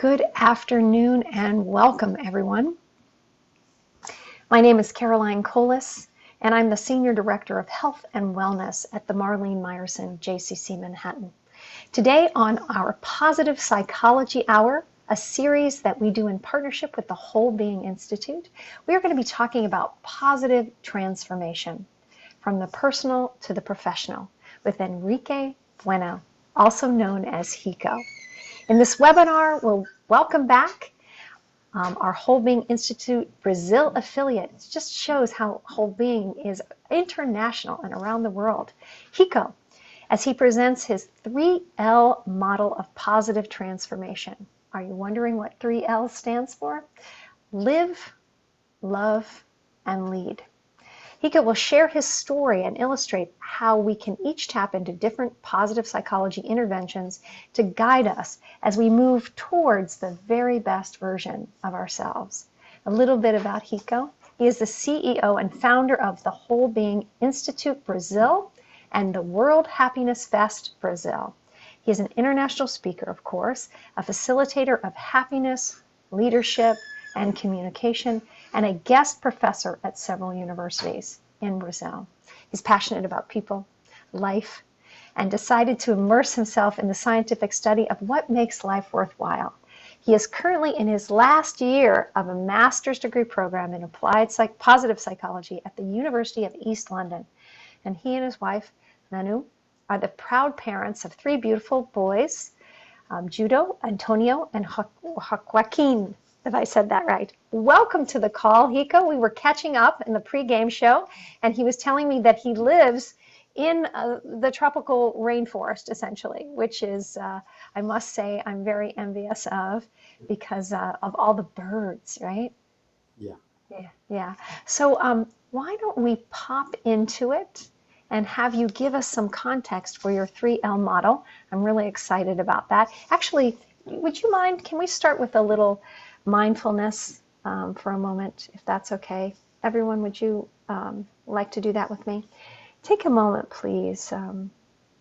Good afternoon and welcome, everyone. My name is Caroline Colas, and I'm the Senior Director of Health and Wellness at the Marlene Meyerson JCC Manhattan. Today on our Positive Psychology Hour, a series that we do in partnership with the Whole Being Institute, we are going to be talking about positive transformation from the personal to the professional with Henrique Bueno, also known as Hiko. In this webinar, we'll welcome back our Whole Being Institute Brazil affiliate. It just shows how Whole Being is international and around the world. Hiko, as he presents his 3L model of positive transformation. Are you wondering what 3L stands for? Live, love, and lead. Hiko will share his story and illustrate how we can each tap into different positive psychology interventions to guide us as we move towards the very best version of ourselves. A little bit about Hiko. He is the CEO and founder of the Whole Being Institute Brazil and the World Happiness Fest Brazil. He is an international speaker, of course, a facilitator of happiness, leadership, and communication, and a guest professor at several universities in Brazil. He's passionate about people, life, and decided to immerse himself in the scientific study of what makes life worthwhile. He is currently in his last year of a master's degree program in applied positive psychology at the University of East London. And he and his wife, Manu, are the proud parents of three beautiful boys, Judo, Antonio, and Joaquin, if I said that right. Welcome to the call, Hiko. We were catching up in the pre-game show, and he was telling me that he lives in the tropical rainforest, essentially, which is, I must say, I'm very envious of because of all the birds, right? Yeah. Yeah. So why don't we pop into it and have you give us some context for your 3L model? I'm really excited about that. Actually, would you mind, can we start with a little mindfulness for a moment, if that's okay? Everyone, would you like to do that with me? Take a moment, please.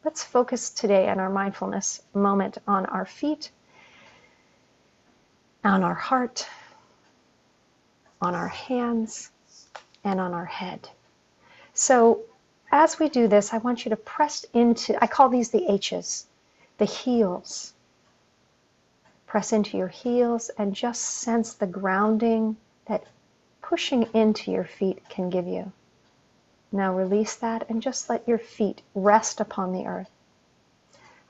Let's focus today on our mindfulness moment on our feet, on our heart, on our hands, and on our head. So as we do this, I want you to press into, I call these the H's, the heels. Press into your heels and just sense the grounding that pushing into your feet can give you. Now release that and just let your feet rest upon the earth.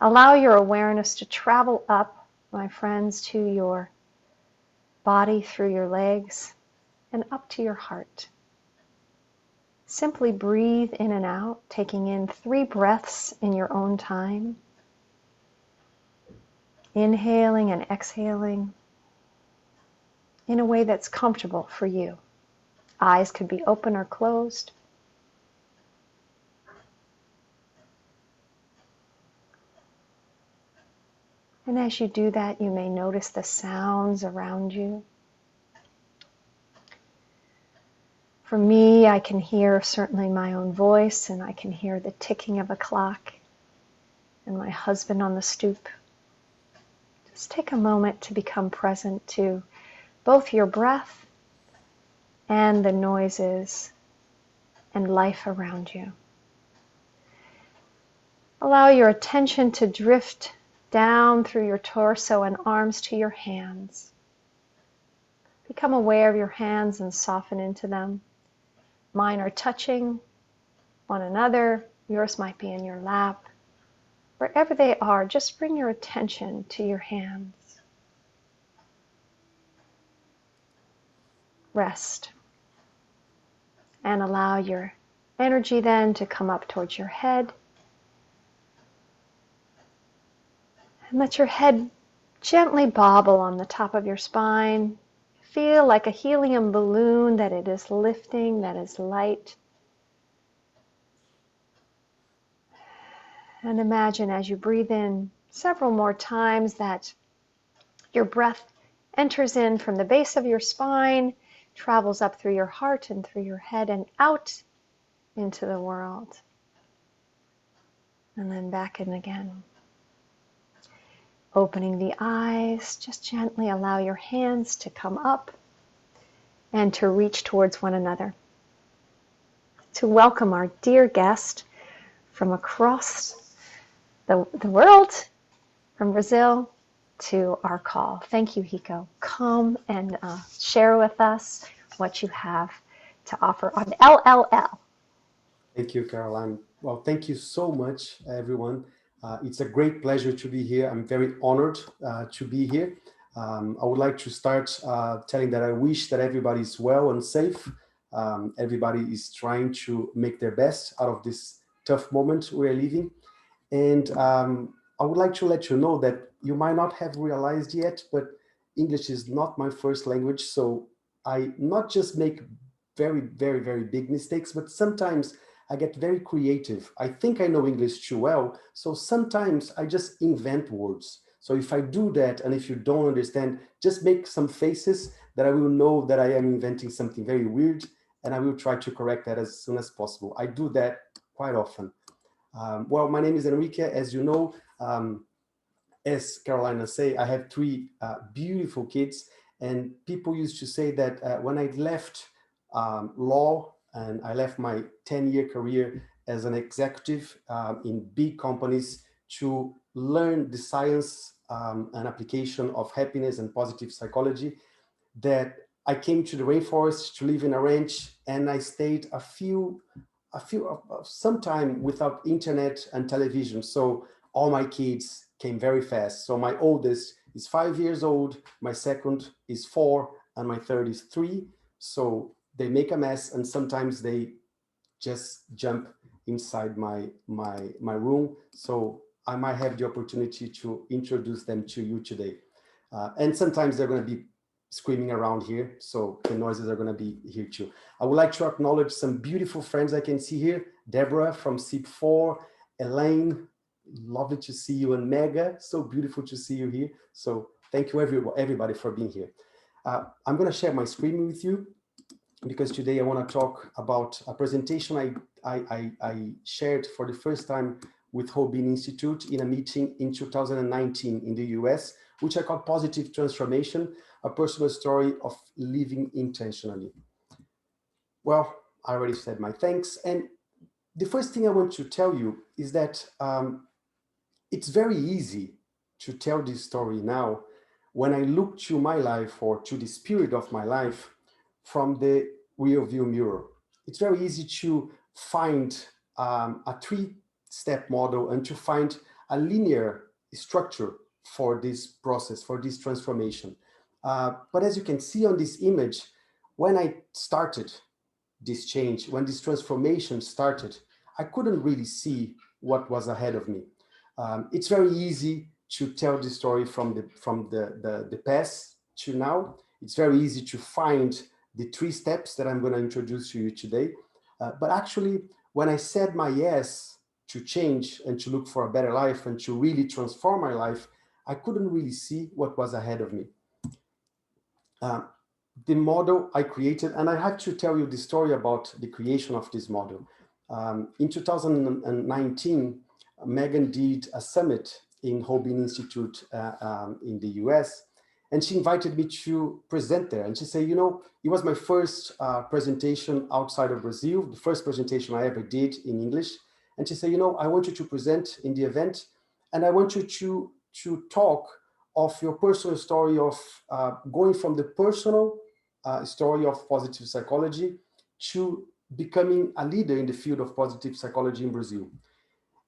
Allow your awareness to travel up, my friends, to your body through your legs and up to your heart. Simply breathe in and out, taking in 3 breaths in your own time. Inhaling and exhaling in a way that's comfortable for you. Eyes could be open or closed. And as you do that, you may notice the sounds around you. For me, I can hear certainly my own voice, and I can hear the ticking of a clock and my husband on the stoop. Just take a moment to become present to both your breath and the noises and life around you. Allow your attention to drift down through your torso and arms to your hands. Become aware of your hands and soften into them. Mine are touching one another. Yours might be in your lap. Wherever they are, just bring your attention to your hands. Rest. And allow your energy then to come up towards your head. And let your head gently bobble on the top of your spine. Feel like a helium balloon that it is lifting, that is light. And imagine as you breathe in several more times that your breath enters in from the base of your spine, travels up through your heart and through your head and out into the world. And then back in again. Opening the eyes, just gently allow your hands to come up and to reach towards one another. To welcome our dear guest from across the world, from Brazil, to our call. Thank you, Hiko. Come and share with us what you have to offer on LLL. Thank you, Caroline. Well, thank you so much, everyone. It's a great pleasure to be here. I'm very honored to be here. I would like to start telling that I wish that everybody is well and safe. Everybody is trying to make their best out of this tough moment we're living. And I would like to let you know that you might not have realized yet, but English is not my first language. So I not just make very big mistakes, but sometimes I get very creative. I think I know English too well. So sometimes I just invent words. So if I do that, and if you don't understand, just make some faces that I will know that I am inventing something very weird, and I will try to correct that as soon as possible. I do that quite often. Well, my name is Henrique, as you know. As Carolina say, I have three beautiful kids, and people used to say that when I left law and I left my 10-year career as an executive in big companies to learn the science and application of happiness and positive psychology, that I came to the rainforest to live in a ranch, and I stayed some time without internet and television. So all my kids came very fast. So my oldest is 5 years old, my second is 4, and my third is 3. So they make a mess, and sometimes they just jump inside my room. So I might have the opportunity to introduce them to you today. And sometimes they're going to be screaming around here, so the noises are going to be here too. I would like to acknowledge some beautiful friends I can see here. Deborah from SIP4, Elaine, lovely to see you, and Mega, so beautiful to see you here. So thank you everybody for being here. I'm going to share my screen with you because today I want to talk about a presentation I shared for the first time with Hobin Institute in a meeting in 2019 in the US, which I call Positive Transformation, a personal story of living intentionally. Well, I already said my thanks. And the first thing I want to tell you is that it's very easy to tell this story now when I look to my life or to the spirit of my life from the rear view mirror. It's very easy to find a 3-step model and to find a linear structure for this process, for this transformation. But as you can see on this image, when I started this change, when this transformation started, I couldn't really see what was ahead of me. It's very easy to tell the story from the past to now. It's very easy to find the 3 steps that I'm going to introduce to you today. But actually, when I said my yes to change and to look for a better life and to really transform my life, I couldn't really see what was ahead of me. The model I created, and I have to tell you the story about the creation of this model. In 2019, Megan did a summit in Hobin Institute in the US, and she invited me to present there. And she said, you know, it was my first presentation outside of Brazil, the first presentation I ever did in English. And she said, you know, I want you to present in the event, and I want you to talk of your personal story of going from the personal story of positive psychology to becoming a leader in the field of positive psychology in Brazil.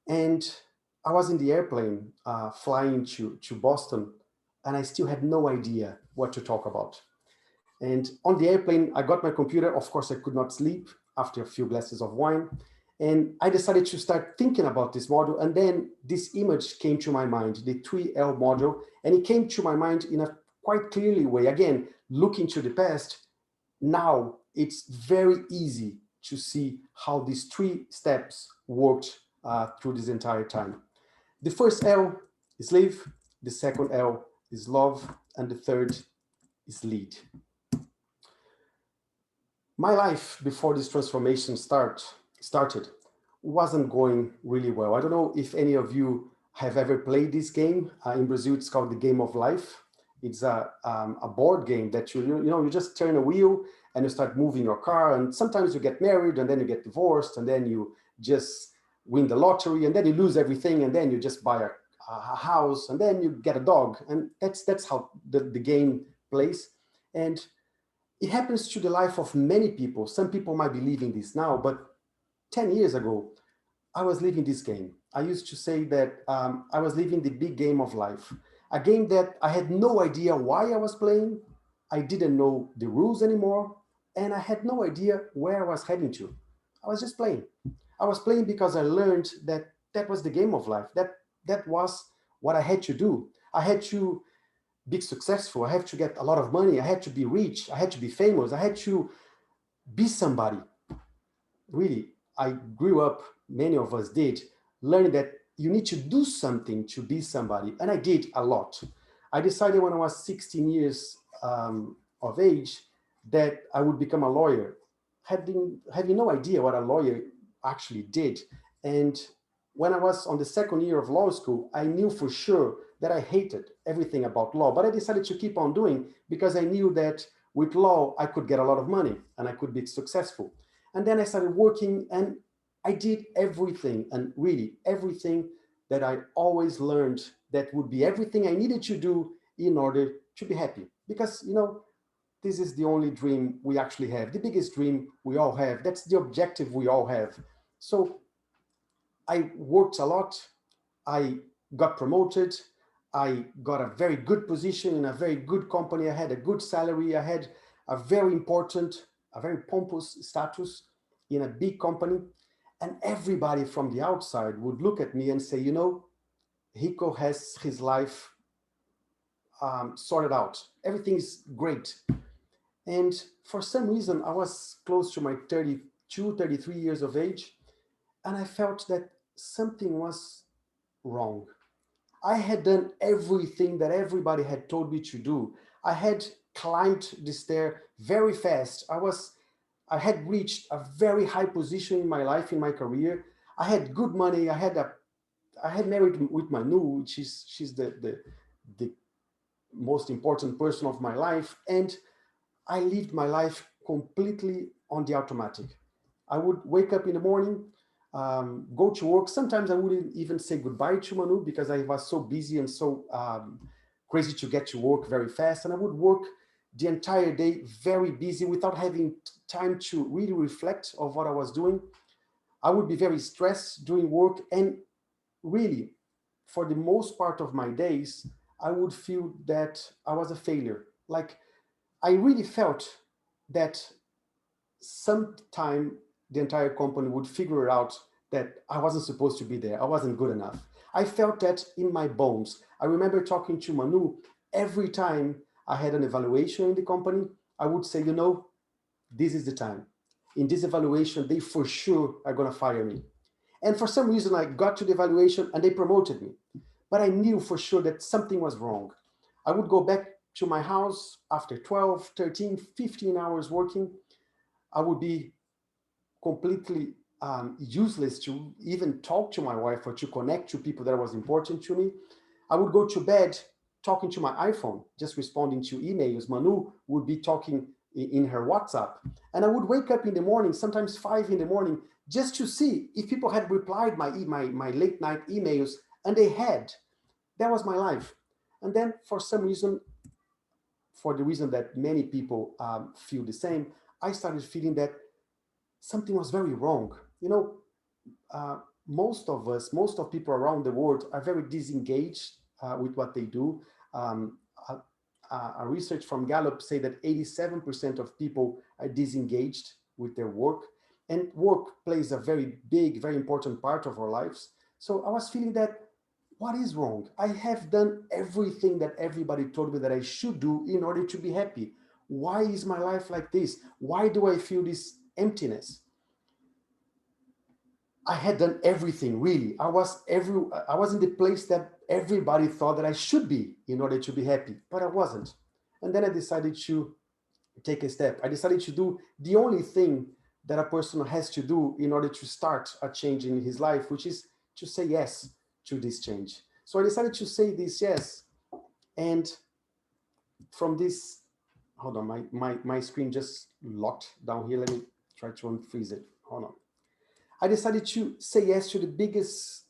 And I was in the airplane flying to Boston, and I still had no idea what to talk about. And on the airplane, I got my computer. Of course, I could not sleep after a few glasses of wine. And I decided to start thinking about this model. And then this image came to my mind, the 3L model. And it came to my mind in a quite clearly way. Again, looking to the past, now it's very easy to see how these 3 steps worked through this entire time. The first L is live, the second L is love, and the third is lead. My life before this transformation started wasn't going really well. I don't know if any of you have ever played this game. In Brazil, it's called the Game of Life. It's a board game that you just turn a wheel and you start moving your car. And sometimes you get married and then you get divorced and then you just win the lottery and then you lose everything and then you just buy a house and then you get a dog. And that's how the game plays. And it happens to the life of many people. Some people might be living this now, but 10 years ago, I was living this game. I used to say that I was living the big game of life, a game that I had no idea why I was playing. I didn't know the rules anymore, and I had no idea where I was heading to. I was just playing. I was playing because I learned that that was the game of life. That was what I had to do. I had to be successful. I had to get a lot of money. I had to be rich. I had to be famous. I had to be somebody. Really, I grew up, many of us did, learning that you need to do something to be somebody. And I did a lot. I decided when I was 16 years of age that I would become a lawyer, having no idea what a lawyer actually did. And when I was on the second year of law school, I knew for sure that I hated everything about law, but I decided to keep on doing because I knew that with law, I could get a lot of money and I could be successful. And then I started working and I did everything, and really everything that I always learned that would be everything I needed to do in order to be happy. Because, this is the only dream we actually have, the biggest dream we all have. That's the objective we all have. So I worked a lot. I got promoted. I got a very good position in a very good company. I had a good salary. I had a very important, a very pompous status in a big company. And everybody from the outside would look at me and say, Rico has his life sorted out. Everything is great. And for some reason, I was close to my 32, 33 years of age. And I felt that something was wrong. I had done everything that everybody had told me to do. I had climbed the stair very fast. I had reached a very high position in my life, in my career. I had good money. I had married with Manu, which is she's the most important person of my life, and I lived my life completely on the automatic. I would wake up in the morning, go to work. Sometimes I wouldn't even say goodbye to Manu because I was so busy and so crazy to get to work very fast. And I would work the entire day very busy without having time to really reflect of what I was doing. I would be very stressed doing work. And really, for the most part of my days, I would feel that I was a failure. Like I really felt that sometime the entire company would figure out that I wasn't supposed to be there. I wasn't good enough. I felt that in my bones. I remember talking to Manu every time I had an evaluation in the company. I would say, this is the time. In this evaluation, they for sure are going to fire me. And for some reason, I got to the evaluation and they promoted me. But I knew for sure that something was wrong. I would go back to my house after 12, 13, 15 hours working. I would be completely useless to even talk to my wife or to connect to people that was important to me. I would go to bed talking to my iPhone, just responding to emails. Manu would be talking in her WhatsApp. And I would wake up in the morning, sometimes 5 in the morning, just to see if people had replied my late night emails, and they had. That was my life. And then for some reason, for the reason that many people feel the same, I started feeling that something was very wrong. Most of us, most of people around the world are very disengaged with what they do. Um, a, a research from Gallup say that 87% of people are disengaged with their work, and work plays a very big, very important part of our lives. So I was feeling that, what is wrong? I have done everything that everybody told me that I should do in order to be happy. Why is my life like this? Why do I feel this emptiness? I had done everything, really. I was in the place that everybody thought that I should be in order to be happy, but I wasn't. And then I decided to take a step. I decided to do the only thing that a person has to do in order to start a change in his life, which is to say yes. to this change. So I decided to say this, yes. And from this, hold on, my screen just locked down here. Let me try to unfreeze it. Hold on. I decided to say yes to the biggest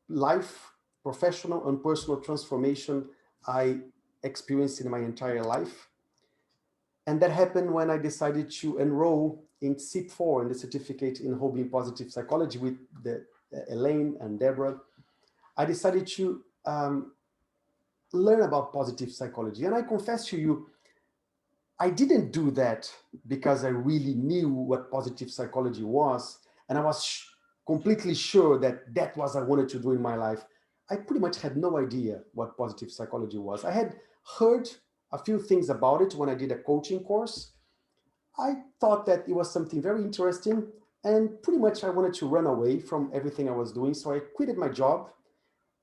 life, professional and personal transformation I experienced in my entire life. And that happened when I decided to enroll in CIP4, in the certificate in Whole-Being Positive Psychology with Elaine and Deborah. I decided to learn about positive psychology. And I confess to you, I didn't do that because I really knew what positive psychology was. And I was completely sure that that was what I wanted to do in my life. I pretty much had no idea what positive psychology was. I had heard a few things about it when I did a coaching course. I thought that it was something very interesting, and pretty much I wanted to run away from everything I was doing. So I quitted my job.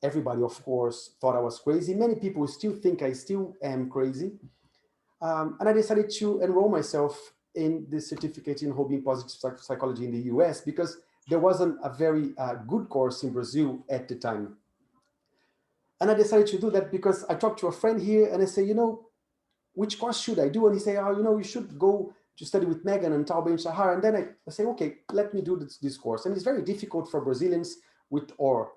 Everybody, of course, thought I was crazy. Many people still think I still am crazy. And I decided to enroll myself in the certificate in Whole-Being Positive Psychology in the US because there wasn't a very good course in Brazil at the time. And I decided to do that because I talked to a friend here and I say, which course should I do? And he say, you should go to study with Megan and Tal Ben-Shahar. And then I say, okay, let me do this course. And it's very difficult for Brazilians with our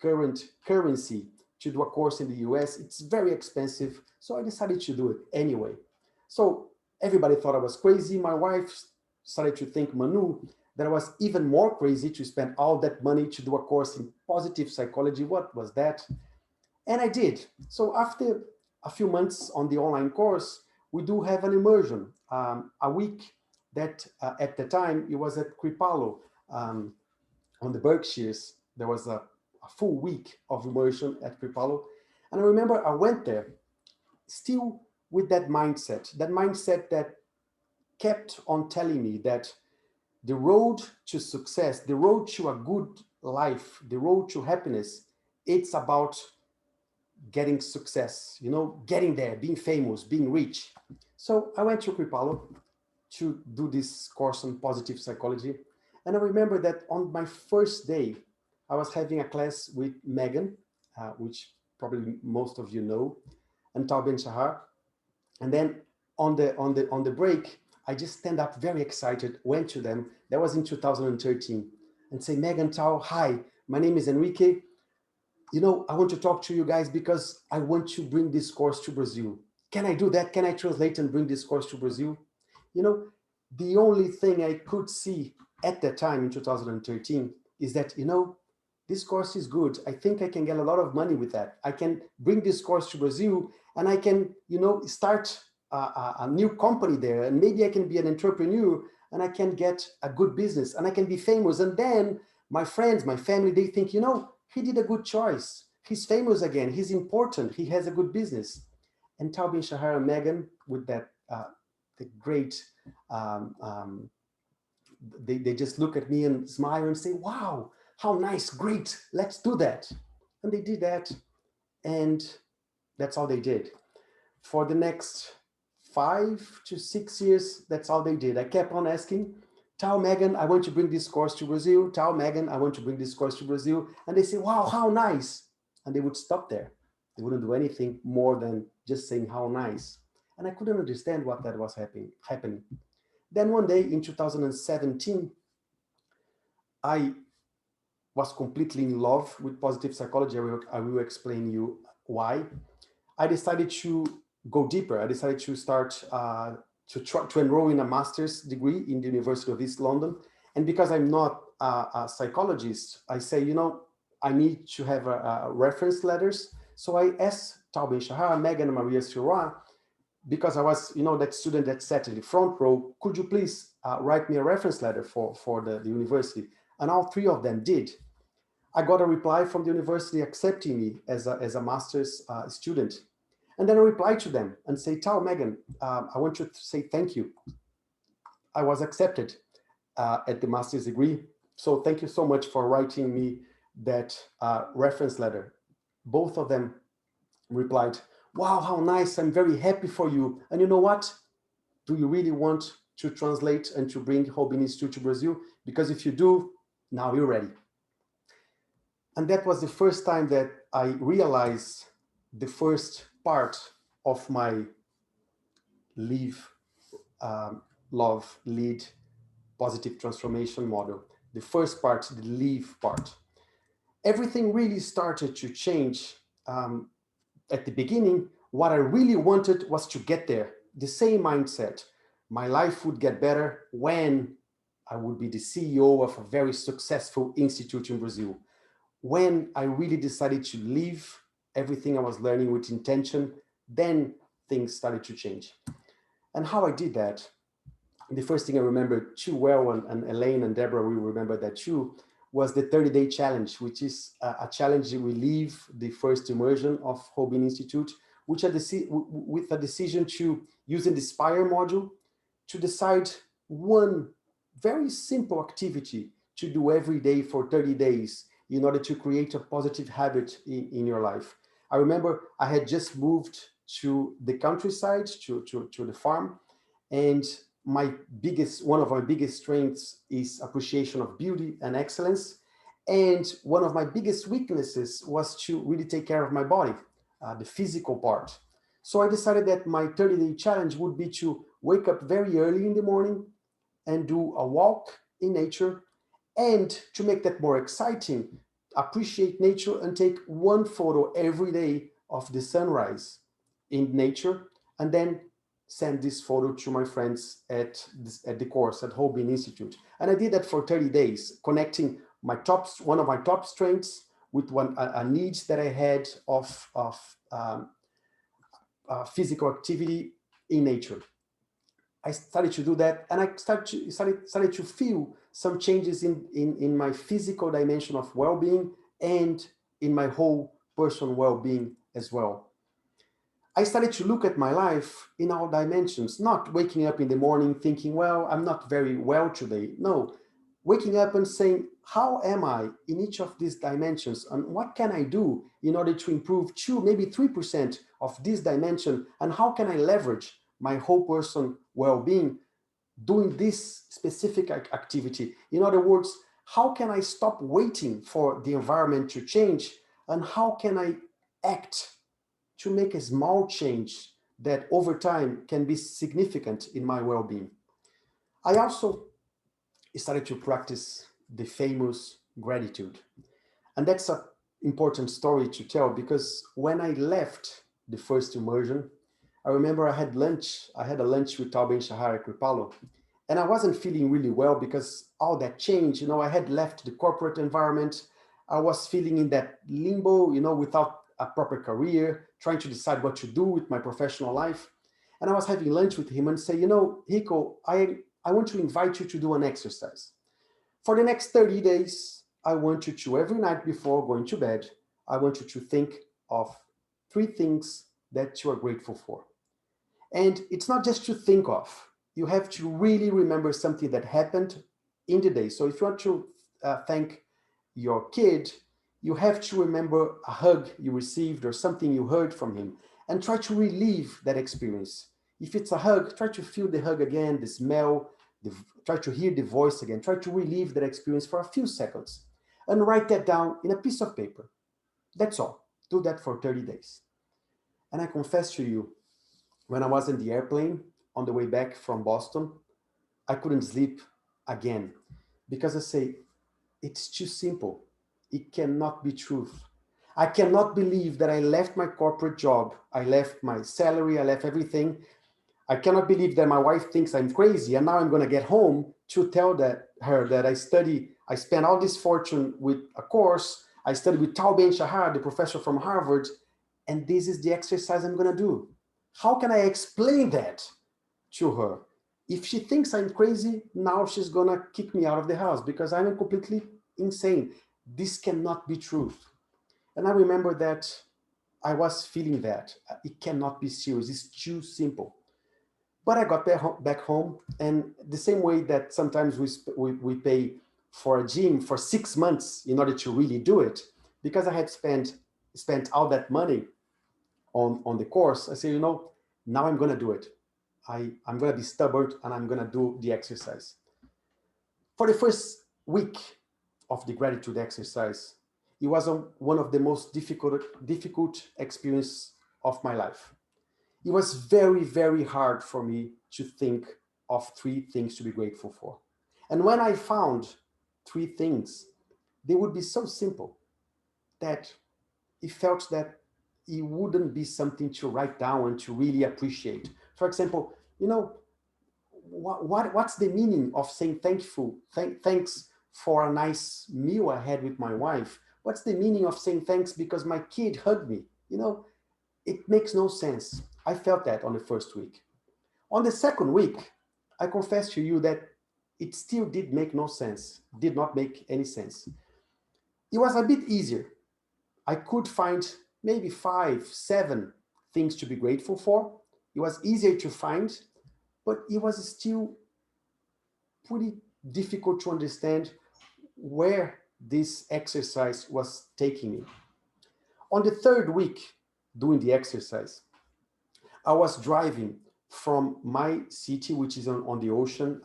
current currency to do a course in the US. It's very expensive. So I decided to do it anyway. So everybody thought I was crazy. My wife started to think, Manu, that I was even more crazy to spend all that money to do a course in positive psychology. What was that? And I did. So after a few months on the online course, we do have an immersion, a week that at the time it was at Kripalu on the Berkshires. There was a full week of immersion at Kripalu. And I remember I went there still with that mindset that kept on telling me that the road to success, the road to a good life, the road to happiness, it's about getting success, getting there, being famous, being rich. So I went to Kripalu to do this course on positive psychology. And I remember that on my first day, I was having a class with Megan, which probably most of you know, and Tal Ben-Shahar. And then on the break, I just stand up very excited, went to them. That was in 2013, and say, Megan, Tal, hi, my name is Henrique. I want to talk to you guys because I want to bring this course to Brazil. Can I do that? Can I translate and bring this course to Brazil? The only thing I could see at that time in 2013 is that, this course is good. I think I can get a lot of money with that. I can bring this course to Brazil and I can, start a new company there. And maybe I can be an entrepreneur and I can get a good business and I can be famous. And then my friends, my family, they think, he did a good choice. He's famous again. He's important. He has a good business. And Tal Ben-Shahar and Megan, with that the great, they just look at me and smile and say, wow, how nice, great, let's do that. And they did that. And that's all they did. For the next 5 to 6 years, that's all they did. I kept on asking, Tal, Megan, I want to bring this course to Brazil. Tal, Megan, I want to bring this course to Brazil. And they say, wow, how nice. And they would stop there. They wouldn't do anything more than just saying how nice. And I couldn't understand what that was happening. Then one day in 2017, I was completely in love with positive psychology. I will explain you why. I decided to go deeper. I decided to start to enroll in a master's degree in the University of East London. And because I'm not a psychologist, I say, I need to have reference letters. So I asked Tal Ben-Shahar, Megan, and Maria Sirra, because I was, that student that sat in the front row, could you please write me a reference letter for the university? And all three of them did. I got a reply from the university accepting me as a master's student. And then I replied to them and say, Tal, Megan, I want to say thank you. I was accepted at the master's degree. So thank you so much for writing me that reference letter. Both of them replied, wow, how nice. I'm very happy for you. And you know what? Do you really want to translate and to bring Whole-Being Institute to Brazil? Because if you do, now you're ready. And that was the first time that I realized the first part of my live, love, lead, positive transformation model. The first part, the live part. Everything really started to change. At the beginning, what I really wanted was to get there. The same mindset. My life would get better when I would be the CEO of a very successful institute in Brazil. When I really decided to leave everything I was learning with intention, then things started to change. And how I did that, the first thing I remember too well, and Elaine and Deborah will remember that too, was the 30-day challenge, which is a challenge that we leave the first immersion of Hobin Institute, which with a decision to use an Inspire module to decide one very simple activity to do every day for 30 days in order to create a positive habit in your life. I remember I had just moved to the countryside, to the farm, and one of my biggest strengths is appreciation of beauty and excellence. And one of my biggest weaknesses was to really take care of my body, the physical part. So I decided that my 30-day challenge would be to wake up very early in the morning and do a walk in nature, and to make that more exciting, appreciate nature and take one photo every day of the sunrise in nature, and then send this photo to my friends at the course at Hobin Institute. And I did that for 30 days, connecting one of my top strengths with a need that I had of physical activity in nature. I started to do that, and I started to feel some changes in my physical dimension of well-being and in my whole personal well-being as well. I started to look at my life in all dimensions, not waking up in the morning thinking, well, I'm not very well today. No, waking up and saying, how am I in each of these dimensions? And what can I do in order to improve 2, maybe 3% of this dimension? And how can I leverage my whole person well-being doing this specific activity? In other words, how can I stop waiting for the environment to change? And how can I act to make a small change that over time can be significant in my well-being? I also started to practice the famous gratitude. And that's an important story to tell, because when I left the first immersion, I remember I had a lunch with Tal Ben-Shahar Kripalo, and I wasn't feeling really well because all that change, I had left the corporate environment. I was feeling in that limbo, without a proper career, trying to decide what to do with my professional life. And I was having lunch with him and say, Rico, I want to invite you to do an exercise. For the next 30 days, I want you to, every night before going to bed, I want you to think of 3 things that you are grateful for. And it's not just to think of, you have to really remember something that happened in the day. So if you want to thank your kid, you have to remember a hug you received or something you heard from him, and try to relive that experience. If it's a hug, try to feel the hug again, the smell, try to hear the voice again, try to relive that experience for a few seconds, and write that down in a piece of paper. That's all. Do that for 30 days. And I confess to you, when I was in the airplane on the way back from Boston, I couldn't sleep again, because I say, it's too simple. It cannot be truth. I cannot believe that I left my corporate job. I left my salary. I left everything. I cannot believe that my wife thinks I'm crazy. And now I'm going to get home to tell her that I spent all this fortune with a course. I studied with Tal Ben-Shahar, the professor from Harvard. And this is the exercise I'm going to do. How can I explain that to her? If she thinks I'm crazy, now she's going to kick me out of the house because I'm completely insane. This cannot be truth. And I remember that I was feeling that. It cannot be serious. It's too simple. But I got back home, and the same way that sometimes we pay for a gym for 6 months in order to really do it, because I had spent all that money on the course, I say, now I'm going to do it. I'm going to be stubborn, and I'm going to do the exercise. For the first week of the gratitude exercise, It was one of the most difficult experience of my life. It was very, very hard for me to think of three things to be grateful for. And when I found three things, they would be so simple that it felt that it wouldn't be something to write down and to really appreciate. For example, what's the meaning of saying thanks for a nice meal I had with my wife? What's the meaning of saying thanks because my kid hugged me? It makes no sense. I felt that on the first week. On the second week, I confess to you that it still did not make any sense. It was a bit easier. I could find maybe 5, 7 things to be grateful for. It was easier to find, but it was still pretty difficult to understand where this exercise was taking me. On the third week doing the exercise, I was driving from my city, which is on the ocean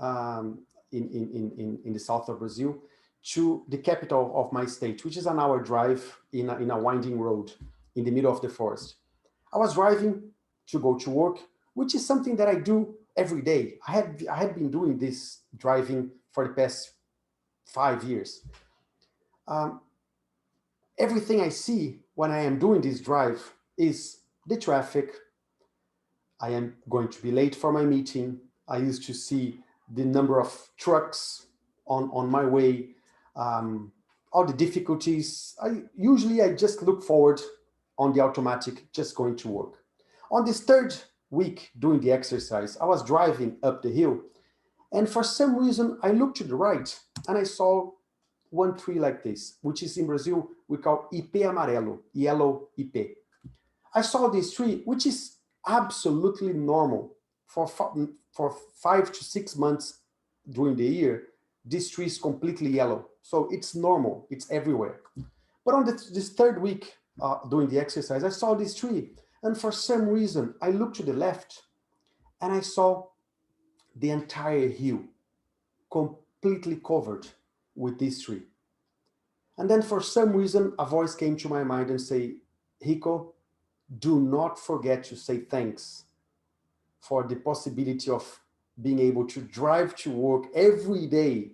in the south of Brazil, to the capital of my state, which is an hour drive in a winding road in the middle of the forest. I was driving to go to work, which is something that I do every day. I had been doing this driving for the past 5 years. Um, Everything I see when I am doing this drive is the traffic. I am going to be late for my meeting. I used to see the number of trucks on my way, all the difficulties. I just look forward on the automatic, just going to work. On this third week doing the exercise, I was driving up the hill, and for some reason I looked to the right and I saw one tree like this, which is in Brazil we call Ipê amarelo, yellow Ipê. I saw this tree, which is absolutely normal for 5 to 6 months during the year. This tree is completely yellow, so it's normal, it's everywhere. But on this third week doing the exercise, I saw this tree, and for some reason I looked to the left and I saw the entire hill completely covered with this tree. And then for some reason a voice came to my mind and say, Rico, do not forget to say thanks for the possibility of being able to drive to work every day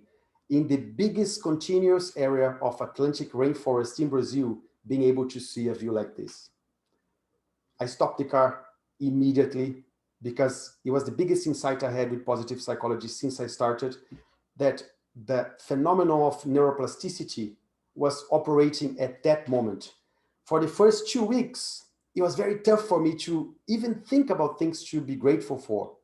in the biggest continuous area of Atlantic rainforest in Brazil, being able to see a view like this. I stopped the car immediately because it was the biggest insight I had with positive psychology since I started, that the phenomenon of neuroplasticity was operating at that moment. For the first 2 weeks, it was very tough for me to even think about things to be grateful for.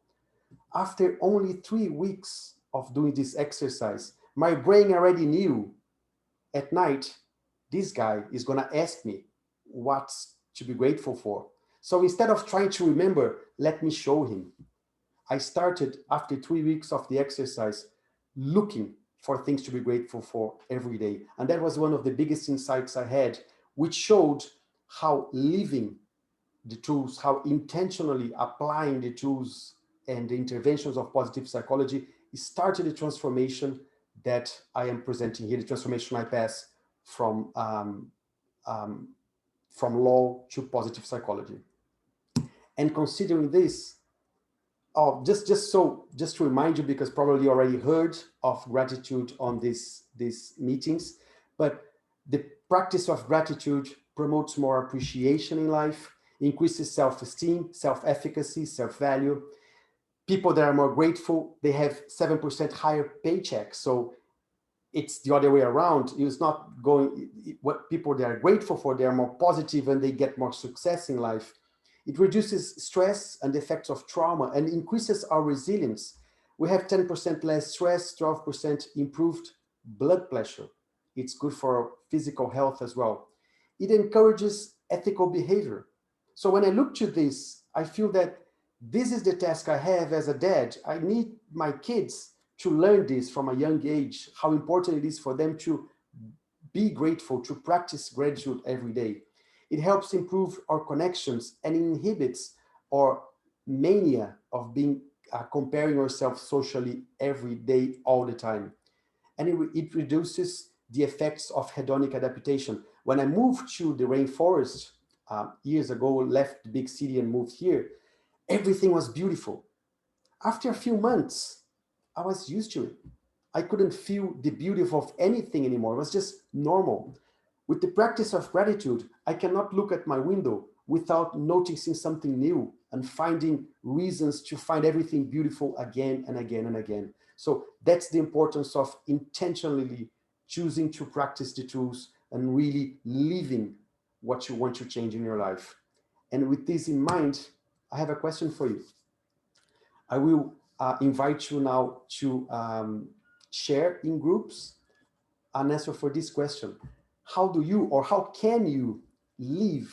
After only 3 weeks of doing this exercise, my brain already knew at night, this guy is going to ask me what's to be grateful for. So instead of trying to remember, let me show him. I started after 3 weeks of the exercise looking for things to be grateful for every day. And that was one of the biggest insights I had, which showed how living the tools, how intentionally applying the tools and the interventions of positive psychology started the transformation that I am presenting here, the transformation I pass from law to positive psychology. And considering this, just to remind you, because probably you already heard of gratitude on these meetings, but the practice of gratitude promotes more appreciation in life, increases self-esteem, self-efficacy, self-value. People that are more grateful, they have 7% higher paycheck. So it's the other way around. It's not going, what people that are grateful for, they are more positive and they get more success in life. It reduces stress and the effects of trauma and increases our resilience. We have 10% less stress, 12% improved blood pressure. It's good for physical health as well. It encourages ethical behavior. So when I look to this, I feel that this is the task I have as a dad. I need my kids to learn this from a young age, how important it is for them to be grateful, to practice gratitude every day. It helps improve our connections and inhibits our mania of being comparing ourselves socially every day, all the time. And it reduces the effects of hedonic adaptation. When I moved to the rainforest years ago, left the big city and moved here, everything was beautiful. After a few months, I was used to it. I couldn't feel the beauty of anything anymore. It was just normal. With the practice of gratitude, I cannot look at my window without noticing something new and finding reasons to find everything beautiful again and again and again. So that's the importance of intentionally choosing to practice the tools and really living what you want to change in your life. And with this in mind, I have a question for you. I will invite you now to share in groups an answer for this question. How do you or how can you live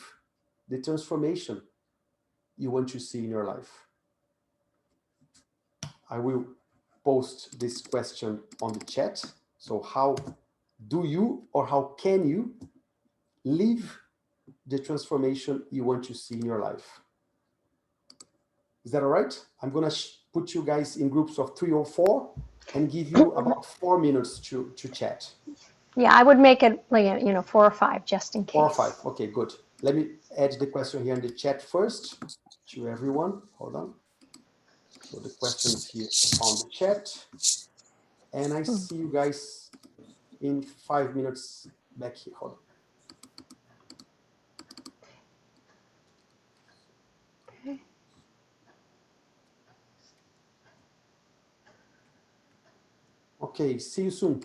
the transformation you want to see in your life? I will post this question on the chat. So how do you or how can you live the transformation you want to see in your life? Is that all right? I'm going to put you guys in groups of 3 or 4 and give you about 4 minutes to chat. Yeah, I would make it like, 4 or 5 just in case. 4 or 5. Okay, good. Let me add the question here in the chat first to everyone. Hold on. So the question is here on the chat. And I see you guys in 5 minutes back here. Hold on. Okay, see you soon.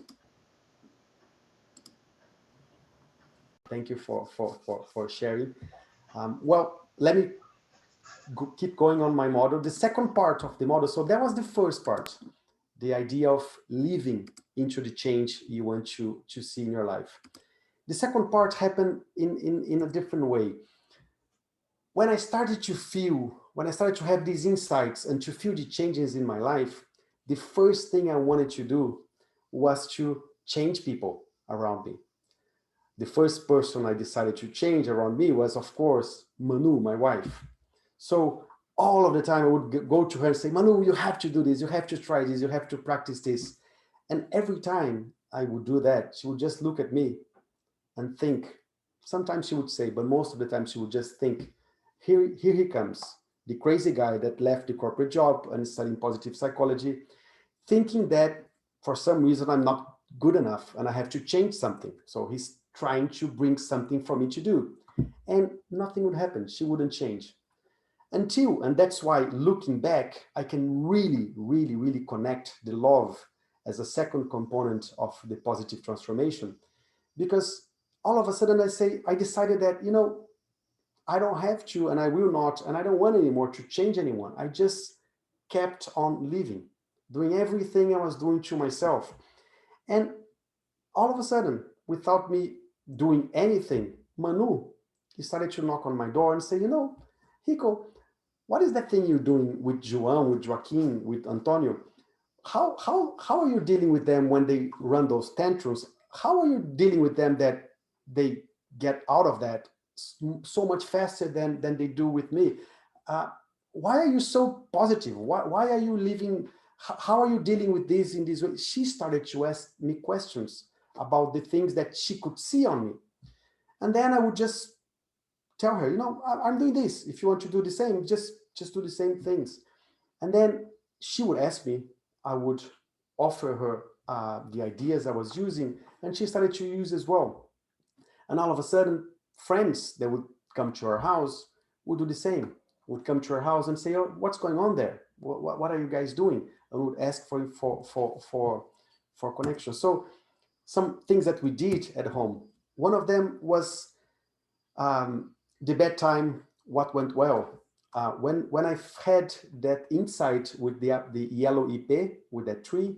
Thank you for sharing. Well, let me keep going on my model. The second part of the model, so that was the first part, the idea of living into the change you want to see in your life. The second part happened in a different way. When I started to have these insights and to feel the changes in my life, the first thing I wanted to do was to change people around me. The first person I decided to change around me was, of course, Manu, my wife. So all of the time I would go to her and say, Manu, you have to do this, you have to try this, you have to practice this. And every time I would do that, she would just look at me and think. Sometimes she would say, but most of the time she would just think, here he comes, the crazy guy that left the corporate job and is studying positive psychology, thinking that for some reason I'm not good enough and I have to change something. So he's trying to bring something for me to do. And nothing would happen. She wouldn't change. And that's why looking back, I can really, really, really connect the love as a second component of the positive transformation. Because all of a sudden I decided that, I don't have to, and I will not, and I don't want anymore to change anyone. I just kept on living, doing everything I was doing to myself. And all of a sudden, without me doing anything, Manu, he started to knock on my door and say, Rico, what is that thing you're doing with João, with Joaquim, with Antonio? How are you dealing with them when they run those tantrums? How are you dealing with them that they get out of that so much faster than they do with me? Why are you so positive? Why are you living? How are you dealing with this in this way? She started to ask me questions about the things that she could see on me. And then I would just tell her, I'm doing this. If you want to do the same, just do the same things. And then she would ask me, I would offer her the ideas I was using, and she started to use as well. And all of a sudden, friends that would come to our house would do the same, would come to our house and say, oh, what's going on there? What are you guys doing? And would ask for connection. So some things that we did at home. One of them was the bedtime, what went well. When I had that insight with the yellow ipe, with that tree,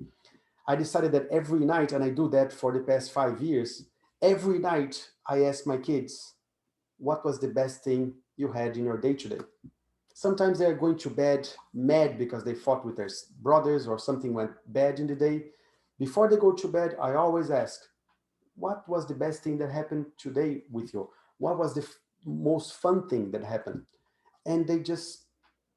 I decided that every night, and I do that for the past 5 years, every night I ask my kids, what was the best thing you had in your day today? Sometimes they're going to bed mad because they fought with their brothers or something went bad in the day. Before they go to bed, I always ask, what was the best thing that happened today with you? What was the most fun thing that happened? And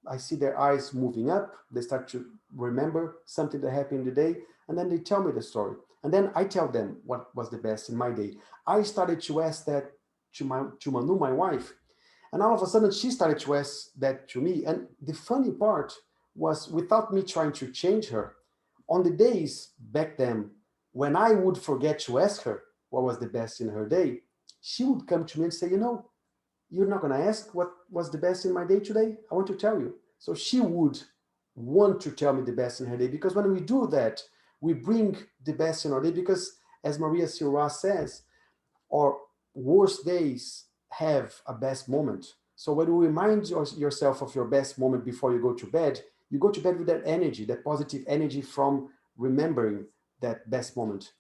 I see their eyes moving up. They start to remember something that happened in the day, and then they tell me the story. And then I tell them what was the best in my day. I started to ask that to Manu, my wife, and all of a sudden she started to ask that to me. And the funny part was, without me trying to change her, on the days back then when I would forget to ask her what was the best in her day, she would come to me and say, you're not going to ask what was the best in my day today? I want to tell you. So she would want to tell me the best in her day, because when we do that, we bring the best in our day, because as Maria Silva says, our worst days have a best moment. So when you remind yourself of your best moment before you go to bed with that energy, that positive energy from remembering that best moment.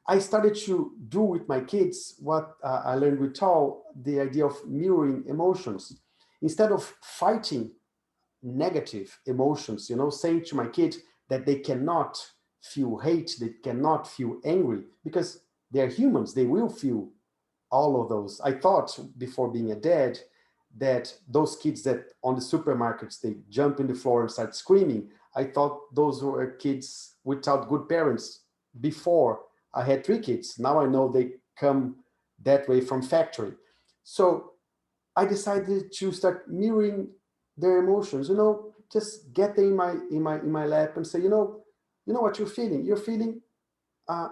I started to do with my kids what I learned with Tal, the idea of mirroring emotions. Instead of fighting negative emotions, saying to my kids that they cannot feel hate, they cannot feel angry, because they're humans, they will feel all of those. I thought before being a dad that those kids that on the supermarkets, they jump in the floor and start screaming, I thought those were kids without good parents before I had 3 kids. Now I know they come that way from factory. So I decided to start mirroring their emotions. Just get them in my lap and say, you know what you're feeling. You're feeling uh,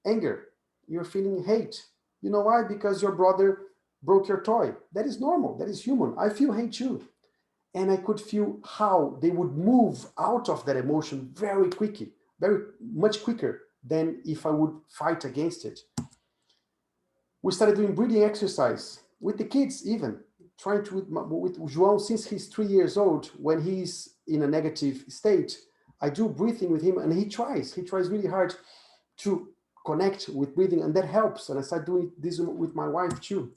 anger. You're feeling hate. You know why? Because your brother broke your toy. That is normal. That is human. I feel hate too. And I could feel how they would move out of that emotion very quickly, very much quicker than if I would fight against it. We started doing breathing exercise with the kids, even trying to with João since he's 3 years old. When he's in a negative state, I do breathing with him, and he tries really hard to connect with breathing, and that helps. And I started doing this with my wife too.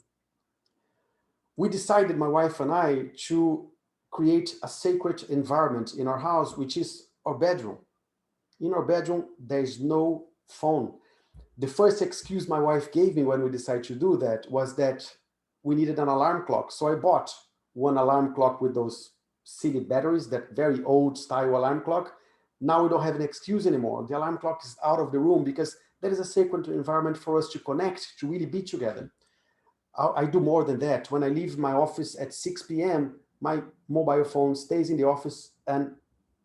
We decided, my wife and I, to create a sacred environment in our house, which is our bedroom. In our bedroom, there is no phone. The first excuse my wife gave me when we decided to do that was that we needed an alarm clock. So I bought one alarm clock with those silly batteries, that very old style alarm clock. Now we don't have an excuse anymore. The alarm clock is out of the room, because that is a sacred environment for us to connect, to really be together. I do more than that. When I leave my office at 6 p.m., my mobile phone stays in the office, and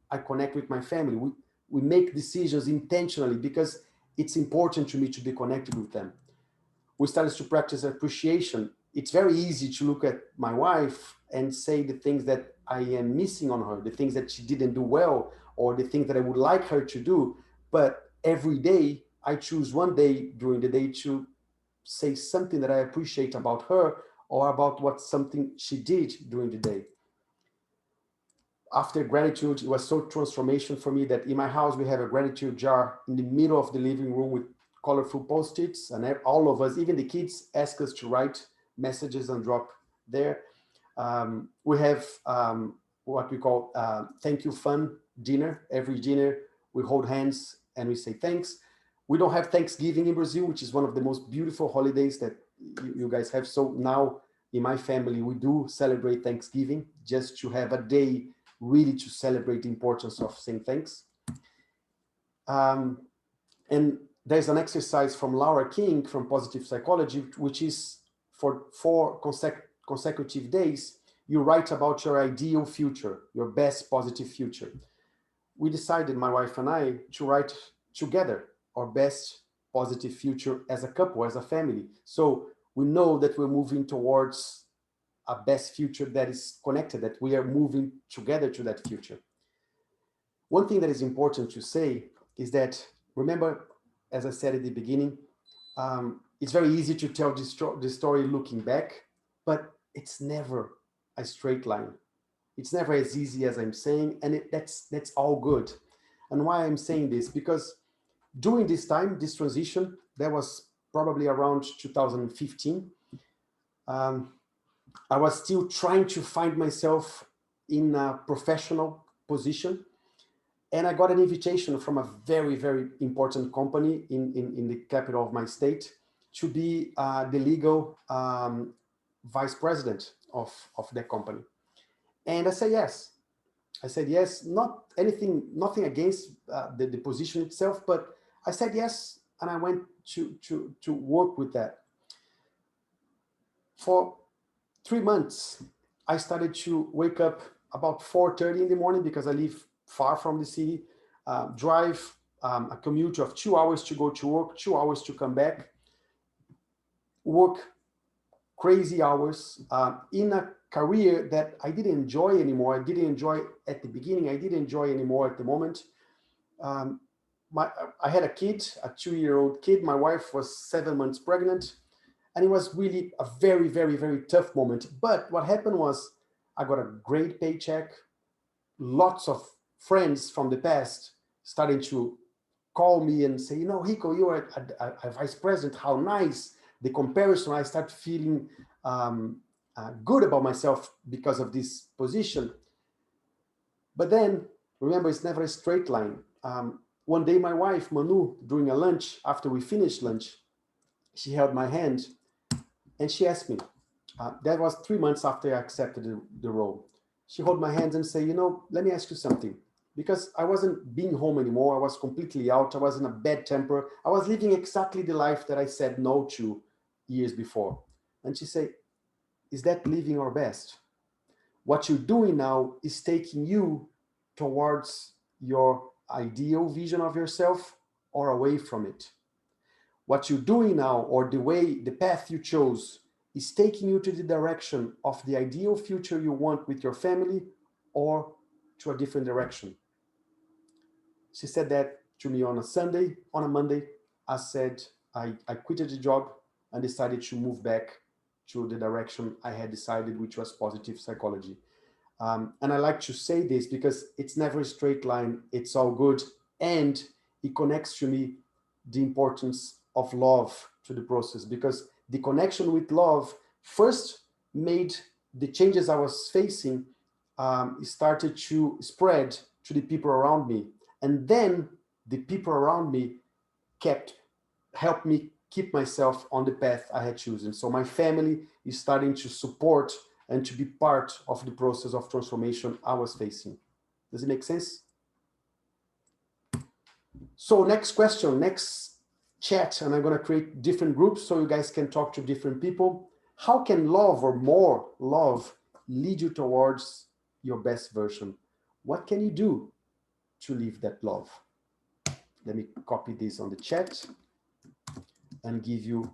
I connect with my family. We make decisions intentionally, because it's important to me to be connected with them. We started to practice appreciation. It's very easy to look at my wife and say the things that I am missing on her, the things that she didn't do well, or the things that I would like her to do. But every day, I choose one day during the day to say something that I appreciate about her, or about what something she did during the day. After gratitude, it was so transformation for me that in my house we have a gratitude jar in the middle of the living room with colorful post-its, and all of us, even the kids, ask us to write messages and drop there. We have what we call thank you fun dinner. Every dinner we hold hands and we say thanks. We don't have Thanksgiving in Brazil, which is one of the most beautiful holidays that you guys have. So now in my family, we do celebrate Thanksgiving, just to have a day really to celebrate the importance of saying thanks. And there's an exercise from Laura King from Positive Psychology, which is for 4 consecutive days, you write about your ideal future, your best positive future. We decided, my wife and I, to write together our best positive future as a couple, as a family. So we know that we're moving towards a best future that is connected, that we are moving together to that future. One thing that is important to say is that, remember, as I said at the beginning, it's very easy to tell this story looking back, but it's never a straight line. It's never as easy as I'm saying, and that's all good. And why I'm saying this? Because during this time, this transition, that was probably around 2015, I was still trying to find myself in a professional position. And I got an invitation from a very, very important company in the capital of my state to be the legal vice president of that company. And I said yes. I said yes, nothing against the position itself, but I said yes and I went to work with that. For 3 months, I started to wake up about 4:30 in the morning because I live far from the city, drive a commute of 2 hours to go to work, 2 hours to come back, work crazy hours in a career that I didn't enjoy anymore. I didn't enjoy at the beginning. I didn't enjoy anymore at the moment. Um, I had a kid, a 2-year-old kid. My wife was 7 months pregnant. And it was really a very, very, very tough moment. But what happened was I got a great paycheck. Lots of friends from the past starting to call me and say, Rico, you are a vice president. How nice. The comparison, I start feeling good about myself because of this position. But then, remember, it's never a straight line. One day, my wife, Manu, during a lunch, after we finished lunch, she held my hand and she asked me, that was 3 months after I accepted the role. She held my hands and said, let me ask you something. Because I wasn't being home anymore. I was completely out. I was in a bad temper. I was living exactly the life that I said no to years before. And she said, is that living our best? What you're doing now is taking you towards your ideal vision of yourself or away from it. What you're doing now, or the path you chose, is taking you to the direction of the ideal future you want with your family or to a different direction. She said that to me on a Sunday. On a Monday, I said I quitted the job and decided to move back to the direction I had decided, which was positive psychology. And I like to say this because it's never a straight line. It's all good. And it connects to me the importance of love to the process, because the connection with love first made the changes I was facing started to spread to the people around me. And then the people around me helped me keep myself on the path I had chosen. So my family is starting to support and to be part of the process of transformation I was facing. Does it make sense? So next question, next chat, and I'm going to create different groups so you guys can talk to different people. How can love, or more love, lead you towards your best version? What can you do to live that love? Let me copy this on the chat and give you,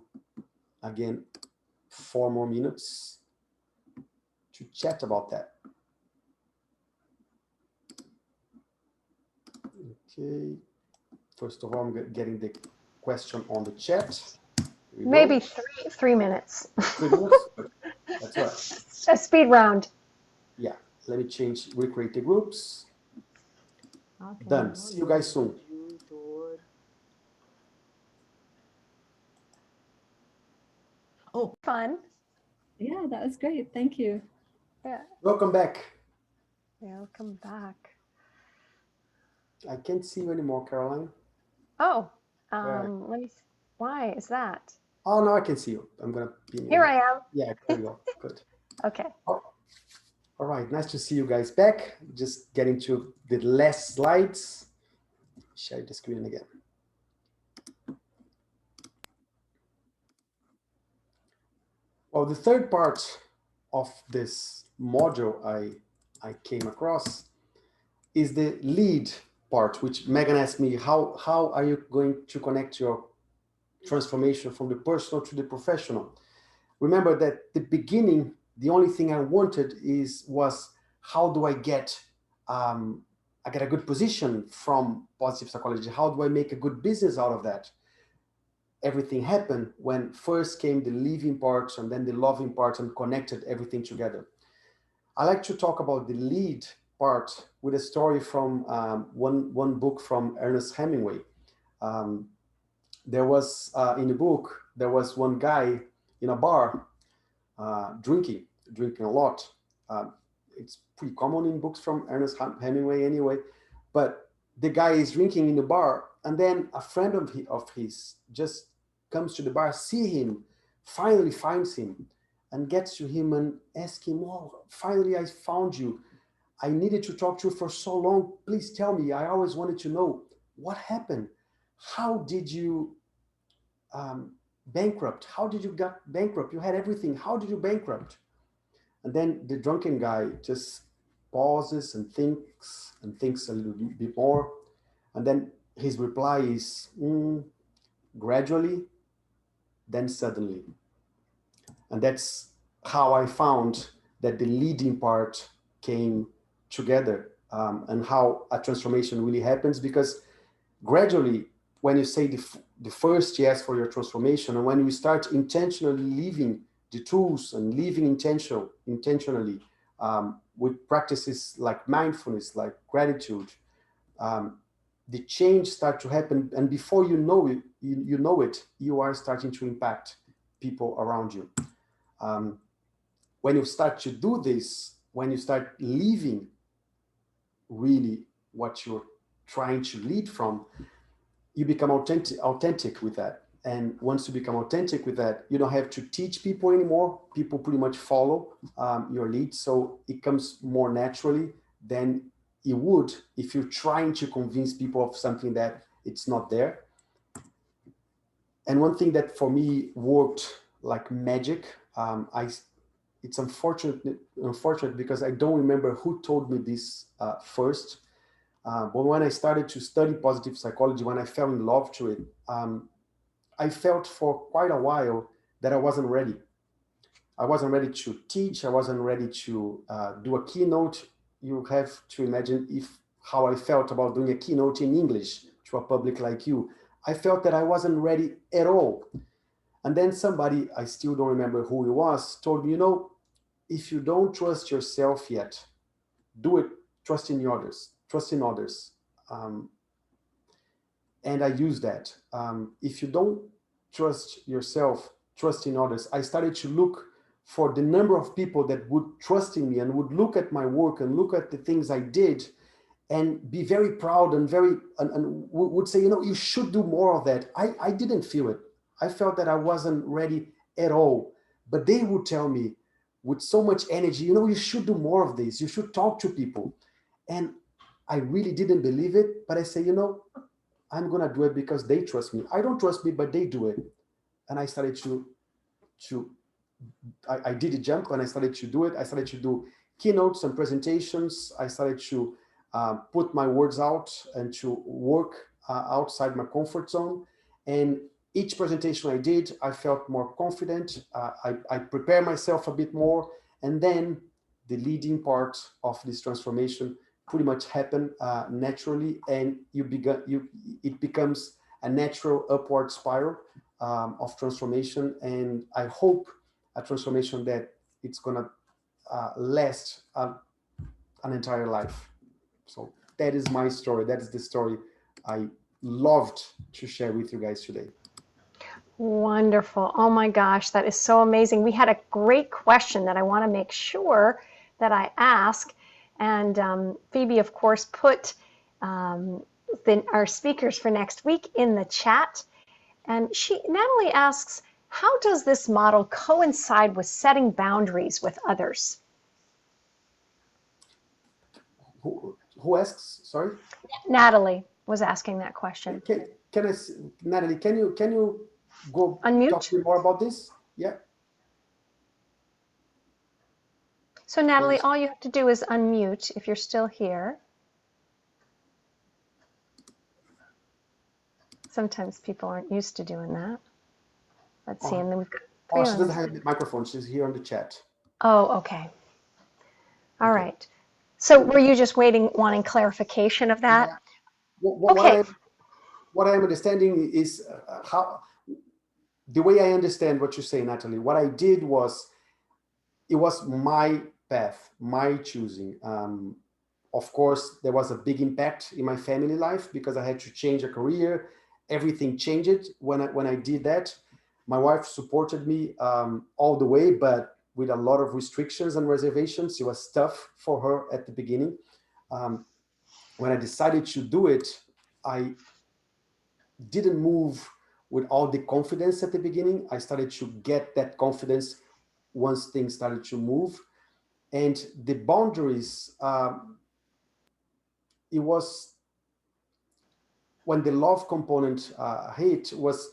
again, 4 more minutes to chat about that. Okay. First of all, I'm getting the question on the chat. Maybe 3 minutes. 3 minutes? That's right. A speed round. Yeah. Let me recreate the groups. Okay. Done. See you guys soon. Oh, fun. Yeah, that was great. Thank you. Yeah. Welcome back. Welcome back. I can't see you anymore, Caroline. Oh, let me. Why is that? Oh, no, I can see you. I'm gonna pin you. Here I am. Yeah, there you go. Good. Okay. Oh, all right, nice to see you guys back. Just getting to the last slides. Share the screen again. Well, the third part of this module I came across is the lead part, which Megan asked me, how are you going to connect your transformation from the personal to the professional? Remember that the beginning, the only thing I wanted was how do I get a good position from positive psychology? How do I make a good business out of that? Everything happened when first came the living part and then the loving part and connected everything together. I like to talk about the lead part with a story from one book from Ernest Hemingway. There was, in the book, there was one guy in a bar drinking a lot. It's pretty common in books from Ernest Hemingway anyway, but the guy is drinking in the bar, and then a friend of his just comes to the bar, see him, finally finds him, and gets to him and asks him, oh, finally I found you. I needed to talk to you for so long. Please tell me, I always wanted to know what happened. How did you bankrupt? How did you get bankrupt? You had everything. How did you bankrupt? And then the drunken guy just pauses and thinks a little bit more. And then his reply is, gradually, then suddenly. And that's how I found that the leading part came together, and how a transformation really happens. Because gradually, when you say the first yes for your transformation, and when you start intentionally living the tools and living intentionally, with practices like mindfulness, like gratitude, the change start to happen. And before you know it, you are starting to impact people around you. When you start to do this, when you start living really what you're trying to lead from, you become authentic with that. And once you become authentic with that, you don't have to teach people anymore. People pretty much follow your lead. So it comes more naturally than it would if you're trying to convince people of something that it's not there. And one thing that for me worked like magic, it's unfortunate because I don't remember who told me this first. But when I started to study positive psychology, when I fell in love to it, I felt for quite a while that I wasn't ready. I wasn't ready to teach. I wasn't ready to do a keynote. You have to imagine how I felt about doing a keynote in English to a public like you. I felt that I wasn't ready at all. And then somebody, I still don't remember who it was, told me, if you don't trust yourself yet, do it, trust in others, trust in others. And I use that. If you don't trust yourself, trust in others. I started to look for the number of people that would trust in me and would look at my work and look at the things I did and be very proud and would say, you should do more of that. I didn't feel it. I felt that I wasn't ready at all. But they would tell me with so much energy, you should do more of this. You should talk to people. And I really didn't believe it. But I say, I'm going to do it because they trust me. I don't trust me, but they do it. And I started I did a jump and I started to do it. I started to do keynotes and presentations. I started to put my words out and to work outside my comfort zone. And each presentation I did, I felt more confident. I prepared myself a bit more. And then the leading part of this transformation pretty much happened naturally. And it becomes a natural upward spiral of transformation. And I hope a transformation that it's going to last an entire life. So that is my story. That is the story I loved to share with you guys today. Wonderful. Oh my gosh, that is so amazing. We had a great question that I want to make sure that I ask. And Phoebe, of course, put our speakers for next week in the chat. And Natalie asks, how does this model coincide with setting boundaries with others? Who asks? Sorry? Natalie was asking that question. Natalie, can you go unmute? Talk to me more about this? Yeah. So Natalie, all you have to do is unmute if you're still here. Sometimes people aren't used to doing that. Let's see, and then we've got she doesn't have the microphone. She's here on the chat. Oh, okay. All right. So were you just wanting clarification of that? Yeah. What I am understanding is how the way I understand what you say, Natalie. What I did was, it was my path, my choosing. Of course, there was a big impact in my family life because I had to change a career. Everything changed when I did that. My wife supported me all the way, but with a lot of restrictions and reservations. It was tough for her at the beginning. When I decided to do it, I didn't move with all the confidence at the beginning. I started to get that confidence once things started to move. And the boundaries, it was when the love component hit, was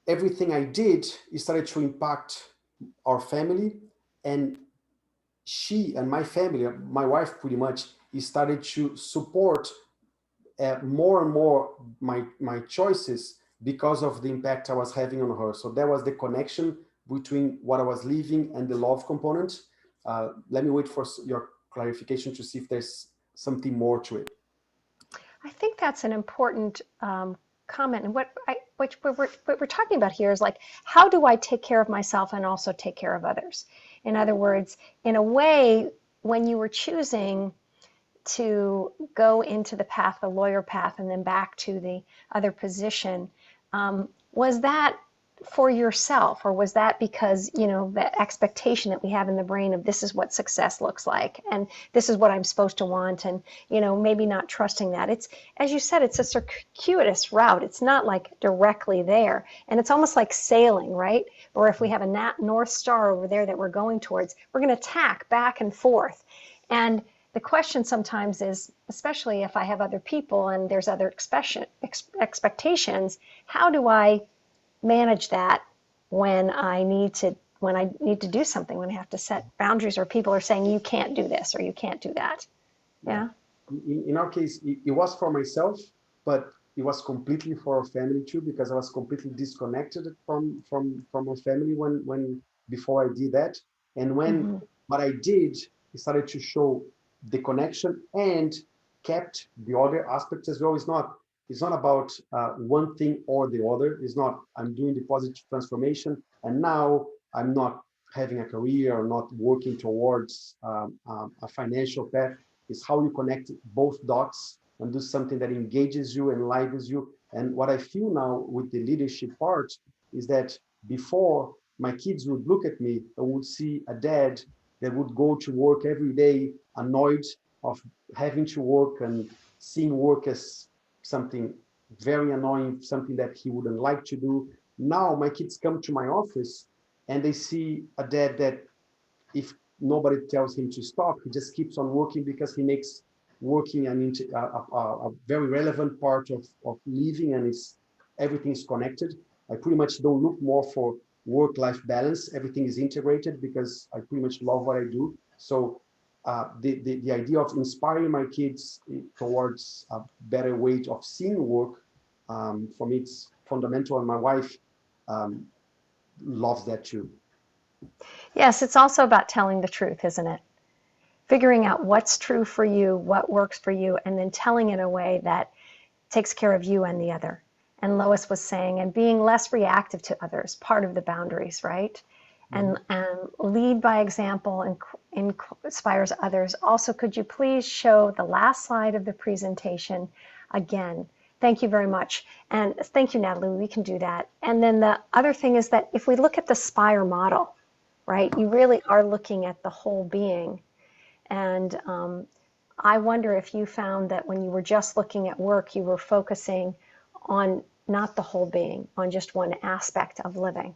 everything I did, it started to impact our family, and she and my family, my wife pretty much, he started to support more and more my choices because of the impact I was having on her. So there was the connection between what I was living and the love component. Let me wait for your clarification to see if there's something more to it. I think that's an important comment. And what we're talking about here is like, how do I take care of myself and also take care of others? In other words, in a way, when you were choosing to go into the path, the lawyer path, and then back to the other position, was that for yourself, or was that because, you know, the expectation that we have in the brain of this is what success looks like and this is what I'm supposed to want, and, you know, maybe not trusting that? It's, as you said, it's a circuitous route. It's not like directly there, and it's almost like sailing, right? Or if we have a north star over there that we're going towards, we're going to tack back and forth. And the question sometimes is, especially if I have other people and there's other expectations, how do I manage that when I need to do something, when I have to set boundaries, or people are saying you can't do this or you can't do that? Yeah. In our case, it was for myself, but it was completely for our family too, because I was completely disconnected from our family when before I did that. And when Mm-hmm. what I did, it started to show the connection and kept the other aspects as well. It's not about one thing or the other. It's not I'm doing the positive transformation and now I'm not having a career or not working towards a financial path. Is how you connect both dots and do something that engages you, enlivens you. And what I feel now with the leadership part is that before, my kids would look at me and would see a dad that would go to work every day, annoyed of having to work and seeing work as something very annoying, something that he wouldn't like to do. Now my kids come to my office and they see a dad that, if nobody tells him to stop, he just keeps on working because he makes working a very relevant part of living, and everything is connected. I pretty much don't look more for work-life balance. Everything is integrated because I pretty much love what I do. So the idea of inspiring my kids towards a better way of seeing work, for me, it's fundamental, and my wife um, loves that too. Yes, it's also about telling the truth, isn't it? Figuring out what's true for you, what works for you, and then telling it in a way that takes care of you and the other. And Lois was saying, and being less reactive to others, part of the boundaries, right? Mhm. And lead by example and inspires others. Also, could you please show the last slide of the presentation again? Thank you very much. And thank you, Natalie. We can do that. And then the other thing is that if we look at the SPIRE model, right, you really are looking at the whole being. And I wonder if you found that when you were just looking at work, you were focusing on not the whole being, on just one aspect of living.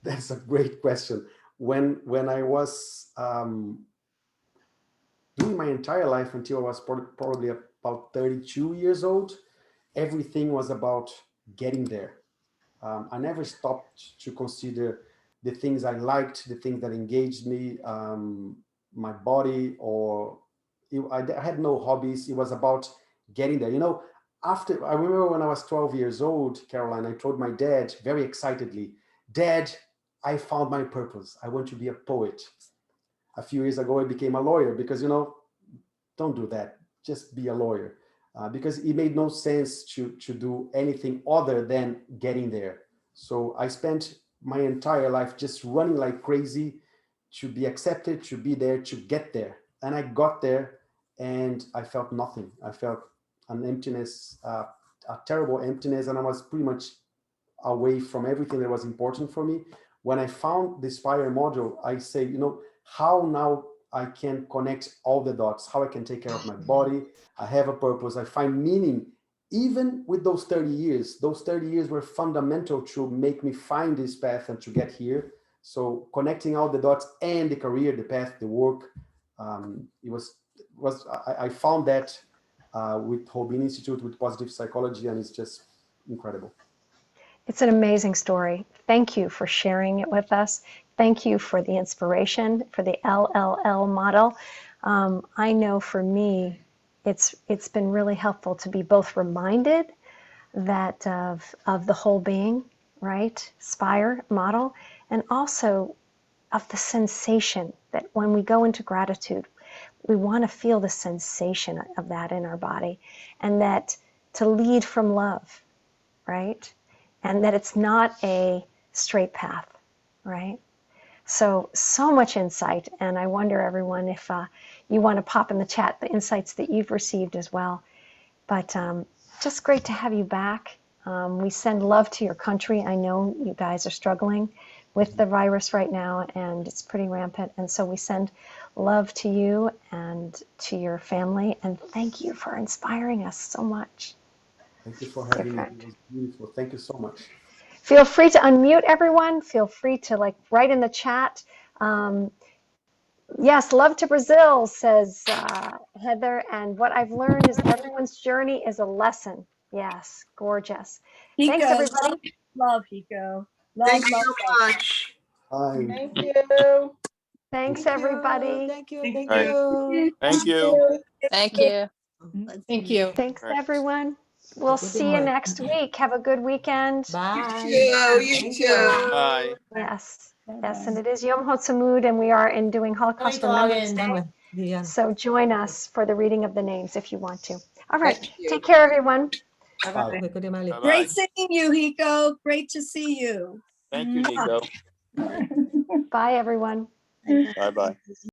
That's a great question. When I was doing my entire life until I was probably about 32 years old, everything was about getting there. I never stopped to consider the things I liked, the things that engaged me, my body, or I had no hobbies. It was about getting there. You know, after I remember when I was 12 years old, Caroline, I told my dad very excitedly, Dad, I found my purpose. I want to be a poet. A few years ago, I became a lawyer because, don't do that. Just be a lawyer. Because it made no sense to do anything other than getting there. So I spent my entire life just running like crazy to be accepted, to be there, to get there. And I got there and I felt nothing. I felt an emptiness, a terrible emptiness, and I was pretty much away from everything that was important for me. When I found this fire module, I say, how now I can connect all the dots, how I can take care of my body. I have a purpose. I find meaning, even with those 30 years. Those 30 years were fundamental to make me find this path and to get here. So connecting all the dots and the career, the path, the work, I found that with Holbein Institute, with positive psychology, and it's just incredible. It's an amazing story. Thank you for sharing it with us. Thank you for the inspiration, for the LLL model. I know for me, it's been really helpful to be both reminded that of the whole being, right? Spire model, and also of the sensation that when we go into gratitude, we want to feel the sensation of that in our body, and that to lead from love, right? And that it's not a straight path, right? So much insight, and I wonder, everyone, if you want to pop in the chat the insights that you've received as well. But just great to have you back. We send love to your country. I know you guys are struggling with the virus right now, and it's pretty rampant. And so we send love to you and to your family, and thank you for inspiring us so much. Thank you for having me. It was beautiful. Thank you so much. Feel free to unmute, everyone. Feel free to write in the chat. Yes, love to Brazil, says Heather. And what I've learned is everyone's journey is a lesson. Yes, gorgeous. Hiko, Thanks, everybody. love Hiko. Love, Thank you love, so love. much. Hi. Thank you. Thanks, everybody. Thank you. Thank Thank All right. you. Thank you. Thank you. Thank you. Thanks, All right. everyone. We'll see you next week. Have a good weekend. Bye. You Thank too. Bye. Yes, Bye-bye. and it is Yom Hotsamud, and we are doing Holocaust Remembrance Day. Yeah. So join us for the reading of the names if you want to. All right, Thank you. take care, everyone. Bye-bye. Bye-bye. Great seeing you, Hiko. Great to see you. Thank you, Nico. Bye, everyone. Bye-bye.